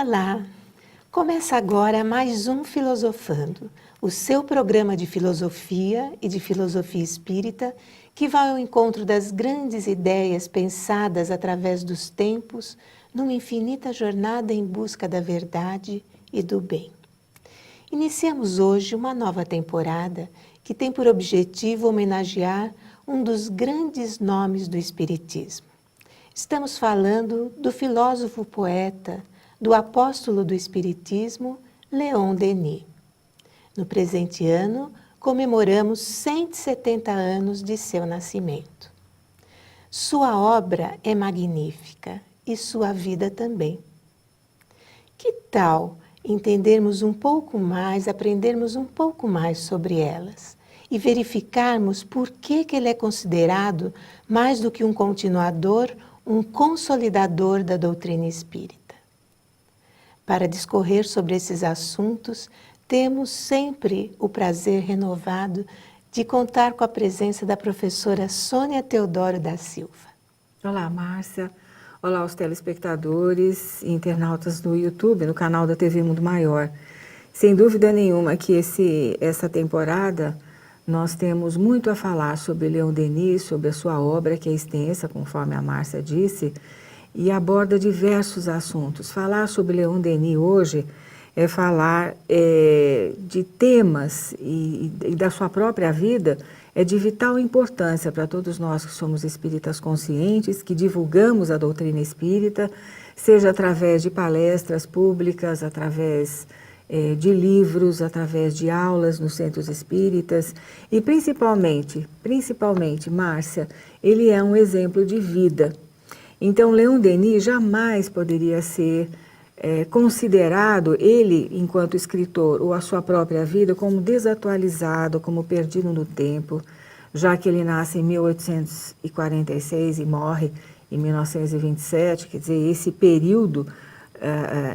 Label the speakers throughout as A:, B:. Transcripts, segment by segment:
A: Olá! Começa agora mais um Filosofando, o seu programa de filosofia e de filosofia espírita que vai ao encontro das grandes ideias pensadas através dos tempos numa infinita jornada em busca da verdade e do bem. Iniciamos hoje uma nova temporada que tem por objetivo homenagear um dos grandes nomes do Espiritismo. Estamos falando do filósofo poeta, do apóstolo do Espiritismo, Leon Denis. No presente ano, comemoramos 170 anos de seu nascimento. Sua obra é magnífica e sua vida também. Que tal entendermos um pouco mais, aprendermos um pouco mais sobre elas e verificarmos por que ele é considerado mais do que um continuador, um consolidador da doutrina espírita? Para discorrer sobre esses assuntos, temos sempre o prazer renovado de contar com a presença da professora Sônia Teodoro da Silva.
B: Olá, Márcia. Olá aos telespectadores e internautas do YouTube, no canal da TV Mundo Maior. Sem dúvida nenhuma que essa temporada nós temos muito a falar sobre Leon Denis, sobre a sua obra, que é extensa, conforme a Márcia disse, e aborda diversos assuntos. Falar sobre Leon Denis hoje é falar de temas e da sua própria vida, é de vital importância para todos nós que somos espíritas conscientes, que divulgamos a doutrina espírita, seja através de palestras públicas, através de livros, através de aulas nos centros espíritas e principalmente, Márcia, ele é um exemplo de vida. Então, Leon Denis jamais poderia ser considerado, ele, enquanto escritor, ou a sua própria vida, como desatualizado, como perdido no tempo, já que ele nasce em 1846 e morre em 1927, quer dizer, esse período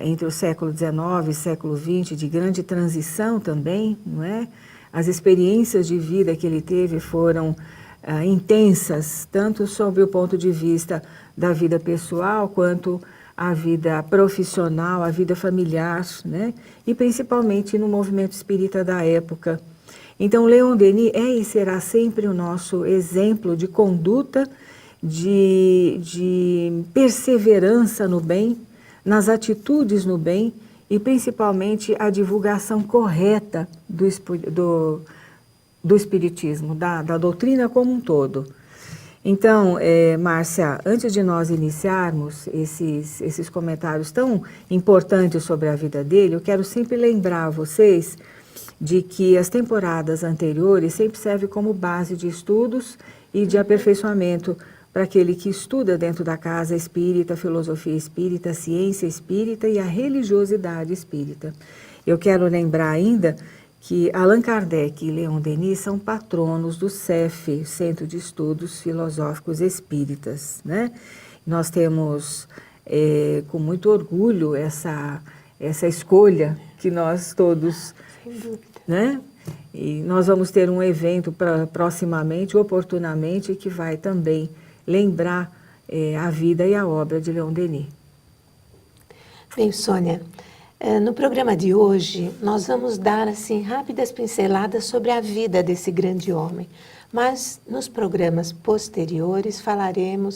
B: entre o século XIX e século XX, de grande transição também, não é? As experiências de vida que ele teve foram intensas, tanto sob o ponto de vista da vida pessoal, quanto a vida profissional, a vida familiar, né? E principalmente no movimento espírita da época. Então, Leon Denis é e será sempre o nosso exemplo de conduta, de perseverança no bem, nas atitudes no bem e principalmente a divulgação correta do Espiritismo, da doutrina como um todo. Então, Márcia, antes de nós iniciarmos esses comentários tão importantes sobre a vida dele, eu quero sempre lembrar a vocês de que as temporadas anteriores sempre servem como base de estudos e de aperfeiçoamento para aquele que estuda dentro da casa espírita, filosofia espírita, ciência espírita e a religiosidade espírita. Eu quero lembrar ainda que Allan Kardec e Leon Denis são patronos do CEF, Centro de Estudos Filosóficos Espíritas, né? Nós temos com muito orgulho essa escolha que nós todos, né? E nós vamos ter um evento proximamente, oportunamente, que vai também lembrar a vida e a obra de Leon Denis.
A: Bem, Sônia, no programa de hoje nós vamos dar assim rápidas pinceladas sobre a vida desse grande homem, mas nos programas posteriores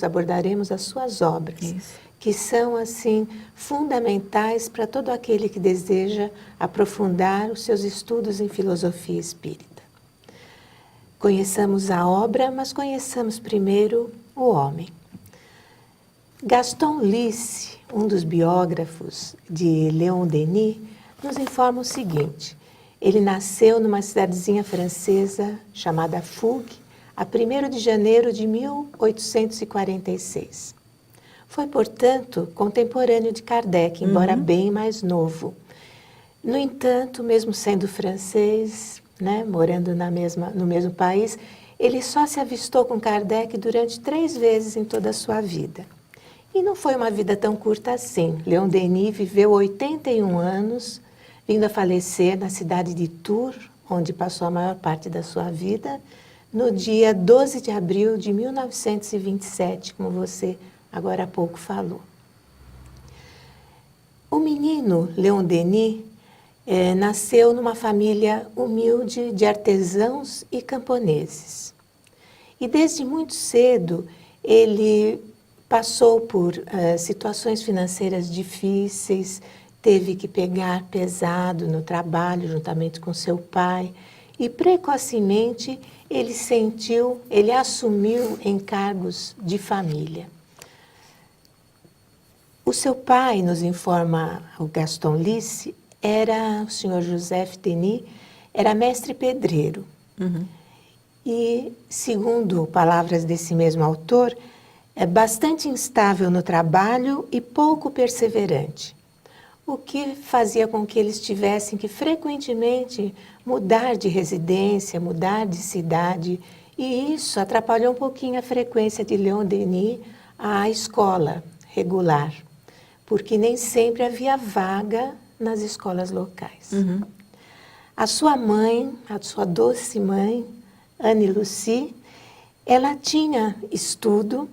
A: abordaremos as suas obras.
B: Isso.
A: Que são assim fundamentais para todo aquele que deseja aprofundar os seus estudos em filosofia espírita. Conheçamos a obra, mas conheçamos primeiro o homem. Gaston Lisse, um dos biógrafos de Leon Denis, nos informa o seguinte: ele nasceu numa cidadezinha francesa chamada Fougue, a 1º de janeiro de 1846. Foi, portanto, contemporâneo de Kardec, embora bem mais novo. No entanto, mesmo sendo francês, né, morando no mesmo país, ele só se avistou com Kardec durante 3 vezes em toda a sua vida. E não foi uma vida tão curta assim. Leon Denis viveu 81 anos, vindo a falecer na cidade de Tours, onde passou a maior parte da sua vida, no dia 12 de abril de 1927, como você agora há pouco falou. O menino Leon Denis nasceu numa família humilde de artesãos e camponeses. E desde muito cedo ele passou por situações financeiras difíceis, teve que pegar pesado no trabalho juntamente com seu pai e precocemente ele assumiu encargos de família. O seu pai, nos informa o Gaston Lice, o senhor Joseph Denis, era mestre pedreiro. E, segundo palavras desse mesmo autor, é bastante instável no trabalho e pouco perseverante, o que fazia com que eles tivessem que frequentemente mudar de residência, mudar de cidade, e isso atrapalhou um pouquinho a frequência de Leon Denis à escola regular, porque nem sempre havia vaga nas escolas locais. A sua mãe, a sua doce mãe, Anne Lucie, ela tinha estudo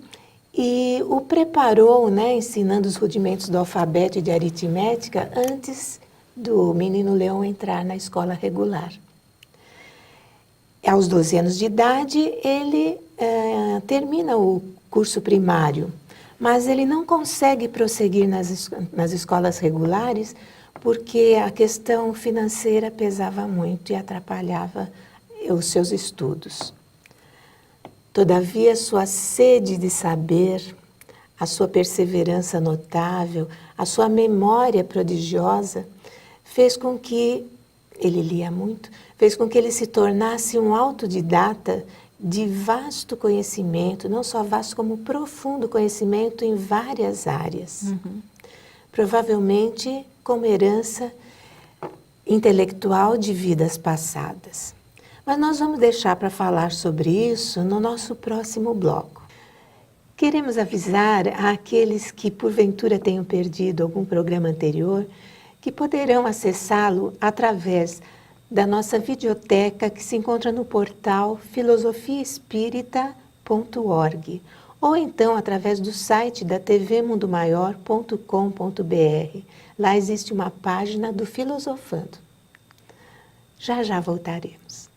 A: e o preparou, ensinando os rudimentos do alfabeto e de aritmética antes do menino Leon entrar na escola regular. Aos 12 anos de idade, ele termina o curso primário, mas ele não consegue prosseguir nas escolas regulares porque a questão financeira pesava muito e atrapalhava os seus estudos. Todavia, sua sede de saber, a sua perseverança notável, a sua memória prodigiosa, fez com que, ele lia muito, fez com que ele se tornasse um autodidata de vasto conhecimento, não só vasto como profundo conhecimento em várias áreas. Provavelmente como herança intelectual de vidas passadas. Mas nós vamos deixar para falar sobre isso no nosso próximo bloco. Queremos avisar àqueles que porventura tenham perdido algum programa anterior que poderão acessá-lo através da nossa videoteca que se encontra no portal filosofiaespírita.org ou então através do site da tvmundomaior.com.br. Lá existe uma página do Filosofando. Já já voltaremos.